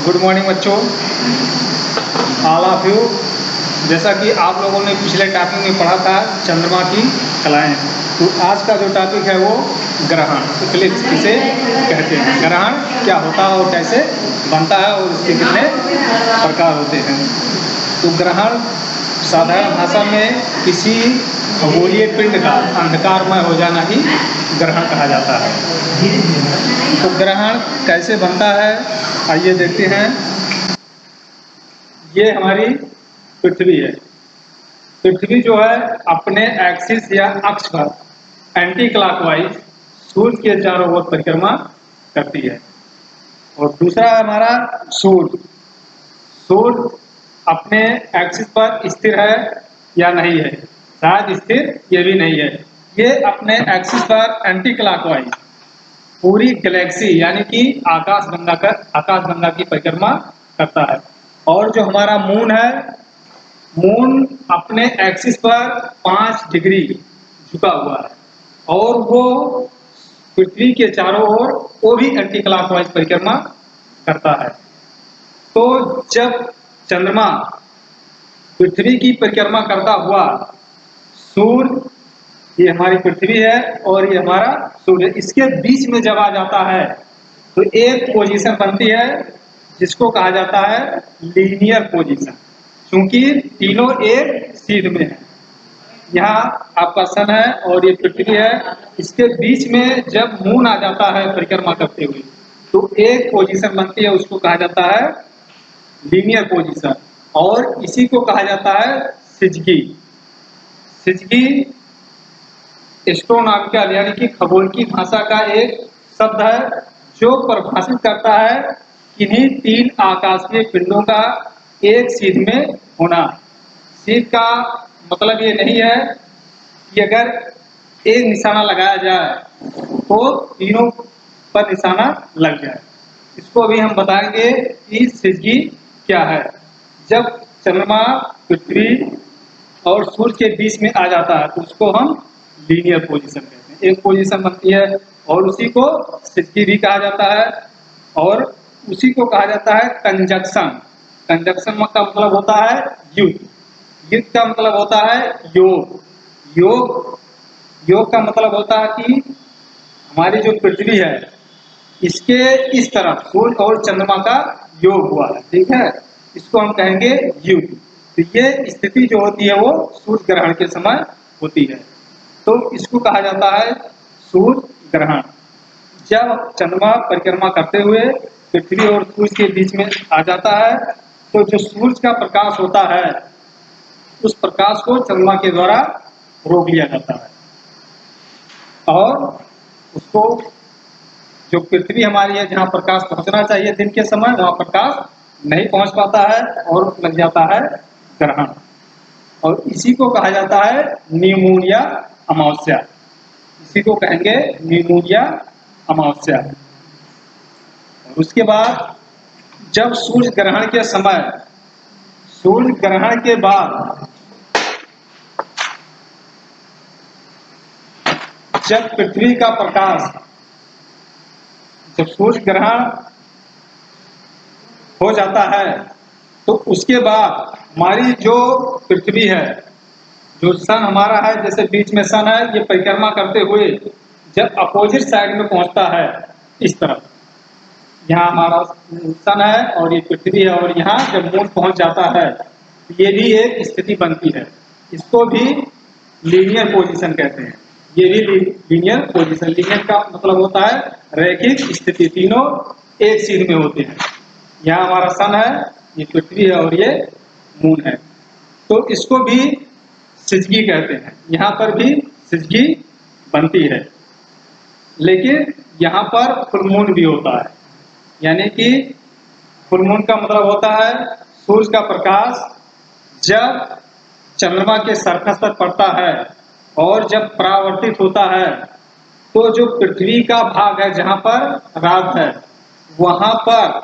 Good morning बच्चों, all of you. जैसा कि आप लोगों ने पिछले टॉपिक में पढ़ा था चंद्रमा की कलाएं, तो आज का जो टॉपिक है वो ग्रहण, इक्लिप्स किसे कहते हैं, ग्रहण क्या होता है और कैसे बनता है और उसके कितने प्रकार होते हैं। तो ग्रहण साधारण भाषा में किसी खगोलीय पिंड का अंधकारमय हो जाना ही ग्रहण कहा जाता है। तो ग्रहण कैसे बनता है आइए देखते हैं। ये हमारी पृथ्वी है। पृथ्वी जो है अपने एक्सिस या अक्ष पर एंटी क्लॉकवाइज सूर्य के चारों ओर परिक्रमा करती है। और दूसरा हमारा सूर्य, सूर्य अपने एक्सिस पर स्थिर है या नहीं है, शायद स्थिर ये भी नहीं है। ये अपने एक्सिस पर एंटी क्लॉकवाइज पूरी गैलेक्सी यानी कि आकाशगंगा की परिक्रमा करता है। और जो हमारा मून है, मून अपने एक्सिस पर 5 डिग्री झुका हुआ है और वो पृथ्वी के चारों ओर वो भी एंटी क्लॉकवाइज परिक्रमा करता है। तो जब चंद्रमा पृथ्वी की परिक्रमा करता हुआ सूर्य, ये हमारी पृथ्वी है और ये हमारा सूर्य, इसके बीच में जब आ जाता है तो एक पोजीशन बनती है जिसको कहा जाता है लीनियर पोजीशन, क्योंकि तीनों एक सीध में है। यहाँ आपका सन है और ये पृथ्वी है, इसके बीच में जब मून आ जाता है परिक्रमा करते हुए तो एक पोजीशन बनती है, उसको कहा जाता है लीनियर पोजीशन। और इसी को कहा जाता है सिजगी। सिजगी एस्ट्रोनॉमिकल यानी कि खगोल की भाषा का एक शब्द है जो परिभाषित करता है किन्हीं 3 आकाशीय पिंडों का एक सीध में होना। सीध का मतलब ये नहीं है कि अगर एक निशाना लगाया जाए तो तीनों पर निशाना लग जाए। इसको भी हम बताएंगे कि सिजगी क्या है। जब चंद्रमा पृथ्वी और सूर्य के बीच में आ जाता है तो उसको हम लीनियर पोजीशन कहते हैं, एक पोजीशन बनती है और उसी को सिजगी भी कहा जाता है। और उसी को कहा जाता है कंजक्शन। कंजक्शन का मतलब होता है युद्ध, युद्ध का मतलब होता है योग, योग का मतलब होता है कि हमारी जो पृथ्वी है इसके इस तरफ सूर्य और चंद्रमा का योग हुआ है, ठीक है, इसको हम कहेंगे युद्ध। तो ये स्थिति जो होती है वो सूर्य ग्रहण के समय होती है, तो इसको कहा जाता है सूर्य ग्रहण। जब चंद्रमा परिक्रमा करते हुए पृथ्वी और सूर्य के बीच में आ जाता है तो जो सूर्य का प्रकाश होता है उस प्रकाश को चंद्रमा के द्वारा रोक लिया जाता है और उसको जो पृथ्वी हमारी है जहाँ प्रकाश पहुंचना चाहिए दिन के समय वहां प्रकाश नहीं पहुंच पाता है और लग जाता है ग्रहण। और इसी को कहा जाता है न्यूमोनिया अमावस्या, इसी को कहेंगे न्यूमोनिया अमावस्या। और उसके बाद जब सूर्य ग्रहण के समय, सूर्य ग्रहण के बाद जब पृथ्वी का प्रकाश, जब सूर्य ग्रहण हो जाता है तो उसके बाद हमारी जो पृथ्वी है, जो सन हमारा है, जैसे बीच में सन है, ये परिक्रमा करते हुए जब अपोजिट साइड में पहुंचता है इस तरफ, यहाँ हमारा सन है और ये पृथ्वी है और यहाँ जब मून पहुंच जाता है ये भी एक स्थिति बनती है, इसको भी लीनियर पोजीशन कहते हैं। ये भी लीनियर पोजीशन, लीनियर का मतलब होता है रैखिक स्थिति, तीनों एक सीध में होते हैं। यहाँ हमारा सन है, ये पृथ्वी है और ये मून है, तो इसको भी सिजगी कहते हैं। यहाँ पर भी सिजगी बनती है, लेकिन यहाँ पर फुल मून भी होता है, यानी कि फुल मून का मतलब होता है सूर्य का प्रकाश जब चंद्रमा के सरफेस पर पड़ता है और जब परावर्तित होता है तो जो पृथ्वी का भाग है जहाँ पर रात है वहां पर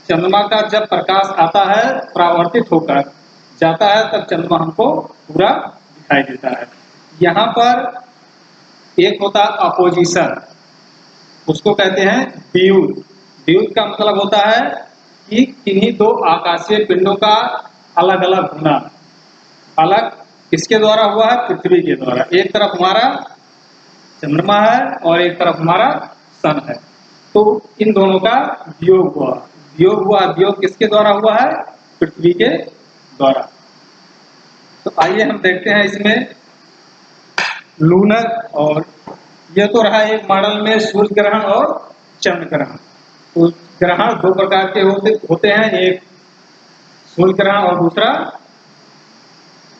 चंद्रमा का जब प्रकाश आता है परावर्तित होकर जाता है तब चंद्रमा हमको पूरा दिखाई देता है। यहाँ पर एक होता है अपोजिशन, उसको कहते हैं द्यूत। द्यूत का मतलब होता है कि किन्हीं दो आकाशीय पिंडों का अलग अलग होना, अलग किसके द्वारा हुआ है? पृथ्वी के द्वारा। एक तरफ हमारा चंद्रमा है और एक तरफ हमारा सन है, तो इन दोनों का वियोग हुआ। वियोग हुआ, वियोग किसके द्वारा हुआ है? पृथ्वी के द्वारा। तो आइए हम देखते हैं इसमें लूनर, और यह तो रहा एक मॉडल में सूर्य ग्रहण और चंद्र ग्रहण। तो ग्रहण दो प्रकार के होते हैं, एक सूर्य ग्रहण और दूसरा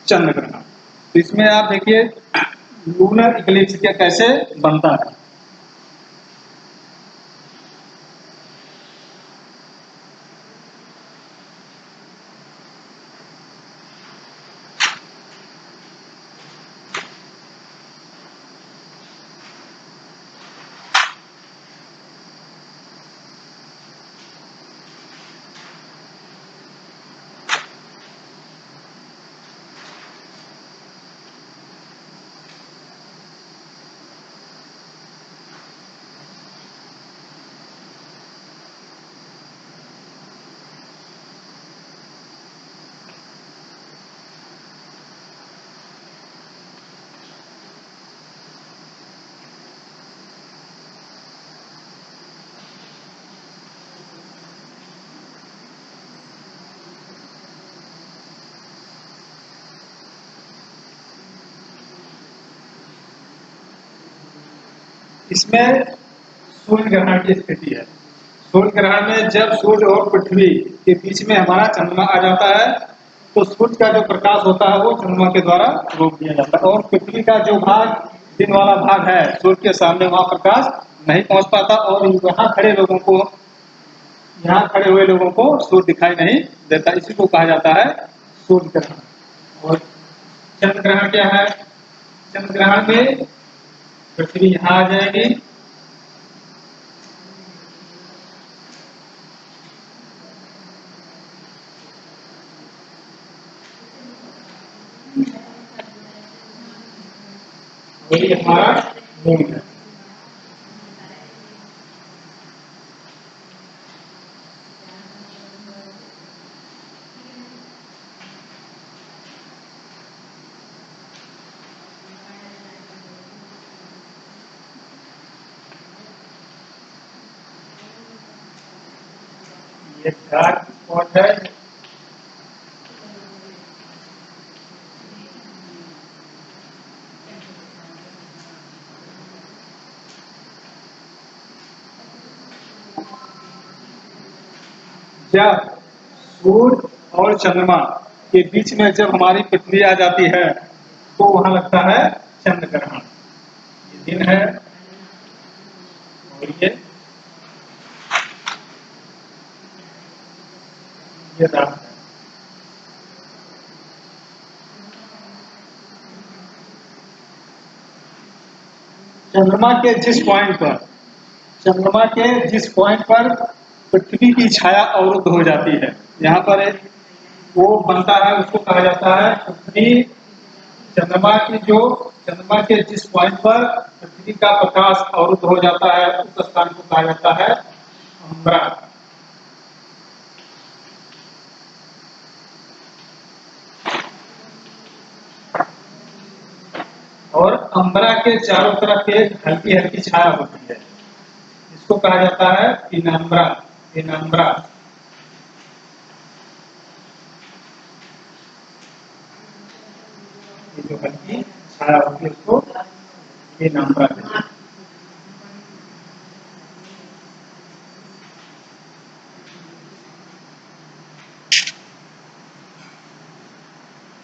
चंद्र ग्रहण। तो इसमें आप देखिए लूनर इक्लिप्स कैसे बनता है। इसमें सूर्य ग्रहण की स्थिति है। सूर्य ग्रहण में जब सूर्य और पृथ्वी के बीच में हमारा चंद्रमा आ जाता है, तो सूर्य का जो प्रकाश होता है वो चंद्रमा के द्वारा रोक दिया जाता है, और पृथ्वी का जो भाग, दिन वाला भाग है, सूर्य के सामने वहां प्रकाश नहीं पहुंच पाता, और यहाँ खड़े हुए लोगों को सूर्य दिखाई नहीं देता। इसी को कहा जाता है सूर्य ग्रहण। और चंद्र ग्रहण क्या है? चंद्र ग्रहण में पृथ्वी यहाँ आ जाएगी, ये हमारा मून है। ये डार्क स्पॉट है, जब सूर्य और चंद्रमा के बीच में जब हमारी पृथ्वी आ जाती है तो वहां लगता है चंद्र ग्रहण। ये दिन है और ये रात है। चंद्रमा के जिस पॉइंट पर पृथ्वी की छाया अवरुद्ध हो जाती है, यहाँ पर एक वो बनता है, उसको कहा जाता है पृथ्वी। चंद्रमा के जिस पॉइंट पर पृथ्वी का प्रकाश अवरुद्ध हो जाता है उस स्थान को कहा जाता है अम्बरा। और अम्बरा के चारों तरफ एक हल्की हल्की छाया होती है, इसको कहा जाता है पीनाम्बरा। पीनाम्बरा ये जो हल्की छाया होती है उसको पीनाम्बरा कहते हैं।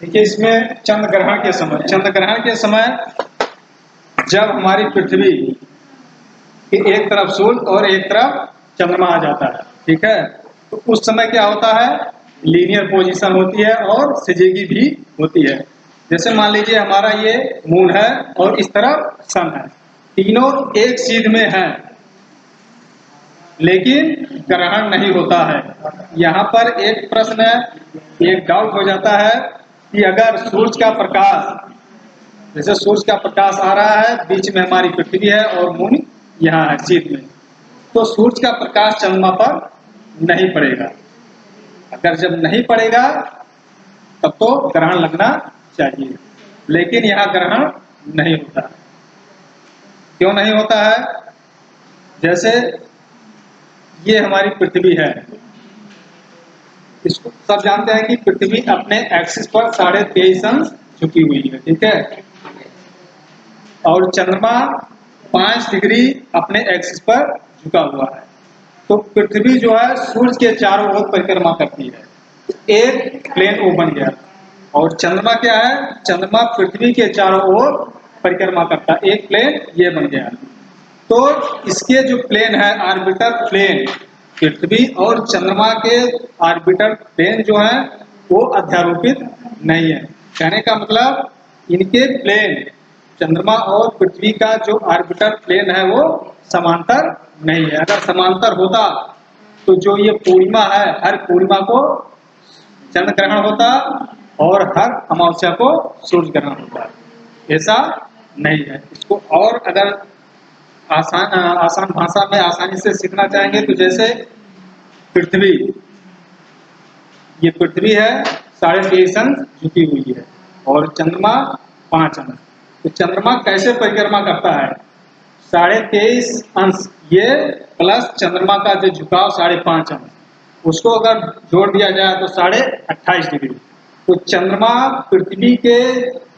देखिए इसमें चंद्र ग्रहण के समय जब हमारी पृथ्वी कि एक तरफ सूर्य और एक तरफ चंद्रमा आ जाता है, ठीक है, तो उस समय क्या होता है? लीनियर पोजीशन होती है और सिजेगी भी होती है। जैसे मान लीजिए हमारा ये मून है और इस तरफ सन है, तीनों एक सीध में हैं, लेकिन ग्रहण नहीं होता है। यहाँ पर एक प्रश्न है, एक डाउट हो जाता है कि अगर सूर्य का प्रकाश, जैसे सूर्य का प्रकाश आ रहा है, बीच में हमारी पृथ्वी है और मून यहाँ है सीध में, तो सूर्य का प्रकाश चंद्रमा पर नहीं पड़ेगा। अगर जब नहीं पड़ेगा तब तो ग्रहण लगना चाहिए, लेकिन यहाँ ग्रहण नहीं होता है। क्यों नहीं होता है? जैसे ये हमारी पृथ्वी है, इसको सब जानते हैं कि पृथ्वी अपने एक्सिस पर 23.5 अंश झुकी हुई है, ठीक है। और चंद्रमा 5 डिग्री अपने एक्सिस पर झुका हुआ है। तो पृथ्वी जो है सूर्य के चारों ओर परिक्रमा करती है, एक प्लेन वो बन गया। और चंद्रमा क्या है? चंद्रमा पृथ्वी के चारों ओर परिक्रमा करता है, एक प्लेन ये बन गया। तो इसके जो प्लेन है ऑर्बिटर प्लेन, पृथ्वी और चंद्रमा के ऑर्बिटर प्लेन जो है वो अध्यारोपित नहीं है। कहने का मतलब इनके प्लेन, चंद्रमा और पृथ्वी का जो ऑर्बिटर प्लेन है वो समांतर नहीं है। अगर समांतर होता तो जो ये पूर्णिमा है, हर पूर्णिमा को चंद्र ग्रहण होता और हर अमावस्या को सूर्य ग्रहण होता। ऐसा नहीं है। इसको और अगर आसान भाषा में आसानी से सीखना चाहेंगे तो जैसे पृथ्वी, ये पृथ्वी है 23.5 अंश झुकी हुई है और चंद्रमा 5 अंश। तो चंद्रमा कैसे परिक्रमा करता है? 23.5 अंश ये प्लस चंद्रमा का जो झुकाव 5.5 अंश, उसको अगर जोड़ दिया जाए तो 28.5 डिग्री। तो चंद्रमा पृथ्वी के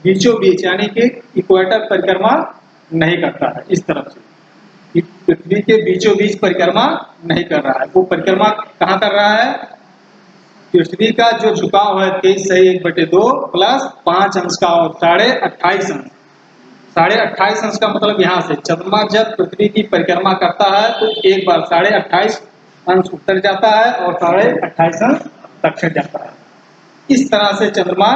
बीचों बीच यानी कि इक्वेटर परिक्रमा नहीं करता है, इस तरफ से पृथ्वी के बीचों बीच परिक्रमा नहीं कर रहा है। वो परिक्रमा कहाँ कर रहा है? पृथ्वी का जो झुकाव है 23/2 प्लस 5 अंश का और 28.5 अंश। 28.5 अंश का मतलब यहाँ से चंद्रमा जब पृथ्वी की परिक्रमा करता है तो एक बार 28.5 अंश उत्तर जाता है और 28.5 अंश दक्षिण जाता है। इस तरह से चंद्रमा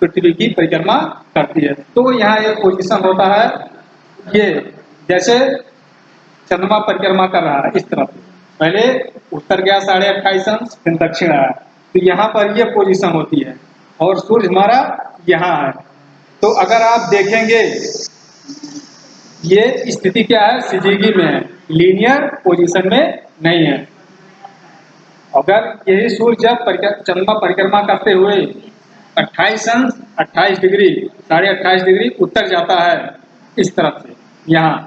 पृथ्वी की परिक्रमा करती है। तो यहाँ एक पोजीशन होता है, ये जैसे चंद्रमा परिक्रमा कर रहा है इस तरफ, पहले उत्तर गया 28.5 अंश, फिर दक्षिण आया, तो यहाँ पर ये पोजीशन होती है और सूर्य हमारा यहाँ है। तो अगर आप देखेंगे ये स्थिति क्या है? सिजीगी में है, लीनियर पोजीशन में नहीं है। अगर यही सूर्य जब चंद्रमा परिक्रमा करते हुए 28 अंश 28 डिग्री 28.5 डिग्री उत्तर जाता है इस तरफ से यहाँ,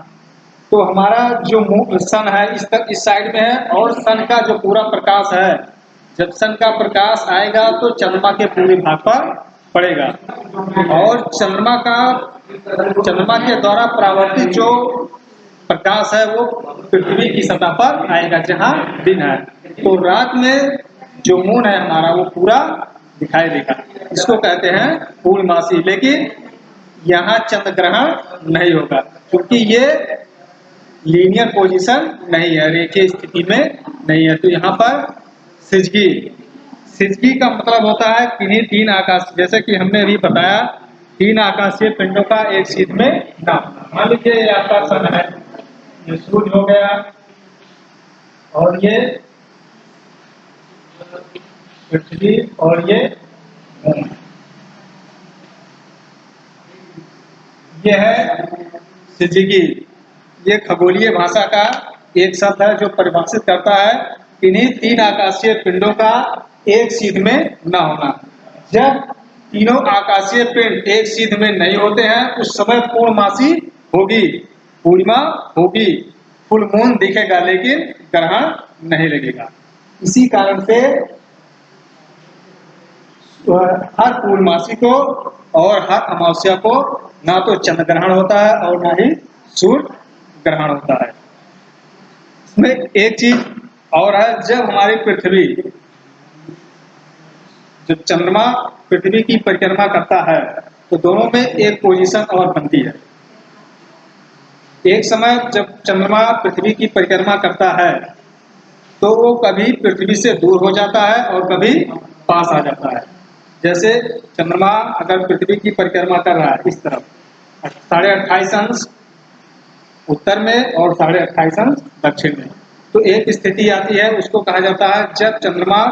तो हमारा जो सन है इस साइड में है और सन का जो पूरा प्रकाश है, जब सन का प्रकाश आएगा तो चंद्रमा के पूरे भाग पर पड़ेगा और चंद्रमा के द्वारा परावर्तित जो प्रकाश है वो पृथ्वी की सतह पर आएगा जहाँ दिन है। तो रात में जो मून है हमारा वो पूरा दिखाई देगा, इसको कहते हैं पूर्णमासी। लेकिन यहाँ चंद्र ग्रहण नहीं होगा क्योंकि ये लीनियर पोजीशन नहीं है, रेखीय स्थिति में नहीं है। तो यहाँ पर सिजगी का मतलब होता है किन्हीं 3 आकाश, जैसे कि हमने अभी बताया 3 आकाशीय पिंडों का एक शीट में नापना। मान लीजिए ये आपका सन है, ये सूर्य हो गया और ये पृथ्वी और ये है सिजगी। ये खगोलीय भाषा का एक शब्द है जो परिभाषित करता है इन्हीं 3 आकाशीय पिंडों का एक सीध में न होना। जब तीनों आकाशीय पिंड एक सीध में नहीं होते हैं उस समय पूर्णमासी होगी, पूर्णिमा होगी, फुल मून दिखेगा लेकिन ग्रहण नहीं लगेगा। इसी कारण से हर पूर्णमासी को और हर अमावस्या को ना तो चंद्र ग्रहण होता है और ना ही सूर्य ग्रहण होता है। इसमें एक चीज और है, जब हमारी पृथ्वी, जब चंद्रमा पृथ्वी की परिक्रमा करता है तो दोनों में एक पोजीशन और बनती है। एक समय जब चंद्रमा पृथ्वी की परिक्रमा करता है तो वो कभी पृथ्वी से दूर हो जाता है और कभी पास आ जाता है। जैसे चंद्रमा अगर पृथ्वी की परिक्रमा कर रहा है इस तरफ 28.5 अंश उत्तर में और 28.5 अंश दक्षिण में, तो एक स्थिति आती है उसको कहा जाता है जब चंद्रमा